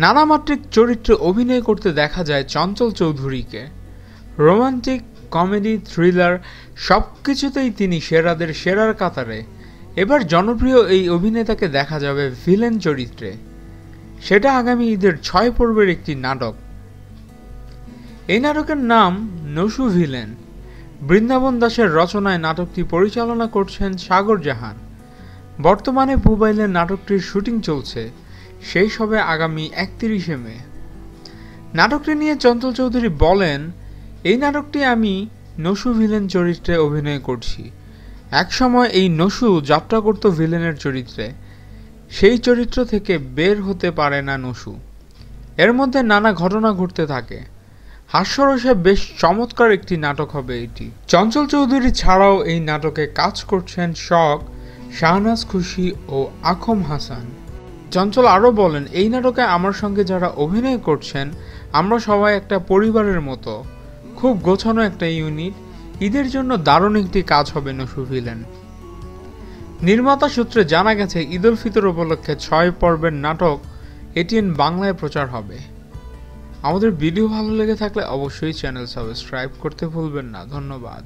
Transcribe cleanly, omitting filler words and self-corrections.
নানামাত্রিক চরিত্রে অভিনয় করতে দেখা যায় চঞ্চল চৌধুরীকে। রোমান্টিক, কমেডি, থ্রিলার সবকিছুতেই তিনি সেরাদের সেরার কাতারে। এবার জনপ্রিয় এই অভিনেতাকে দেখা যাবে ভিলেন চরিত্রে, সেটা আগামী ঈদের 6 পর্বের একটি নাটক। এই নাটকের নাম নসু ভিলেন। বৃন্দাবন দাসের রচনায় নাটকটি পরিচালনা করছেন সাগর জাহান। বর্তমানে মোবাইলে নাটকটির শুটিং চলছে, শেষ হবে আগামী 31শে মে। নাটকটি নিয়ে চঞ্চল চৌধুরী বলেন, এই নাটকটি আমি নসু ভিলেন চরিত্রে অভিনয় করছি। একসময় এই নসু যাত্রা করত ভিলেনের চরিত্রে, সেই চরিত্র থেকে বের হতে পারে না নসু। এর মধ্যে নানা ঘটনা ঘটতে থাকে। হাস্যরসে বেশ চমৎকার একটি নাটক হবে এটি। চঞ্চল চৌধুরী ছাড়াও এই নাটকে কাজ করছেন শখ, শাহনাজ খুশি ও আখম হাসান। চঞ্চল আরও বলেন, এই নাটকে আমার সঙ্গে যারা অভিনয় করছেন আমরা সবাই একটা পরিবারের মতো, খুব গোছানো একটা ইউনিট। ঈদের জন্য দারুণ একটি কাজ হবে নসু ভিলেন। নির্মাতা সূত্রে জানা গেছে ঈদ উল ফিতর উপলক্ষে 6 পর্বের নাটক এটিএন বাংলায় প্রচার হবে। আমাদের ভিডিও ভালো লেগে থাকলে অবশ্যই চ্যানেল সাবস্ক্রাইব করতে ভুলবেন না। ধন্যবাদ।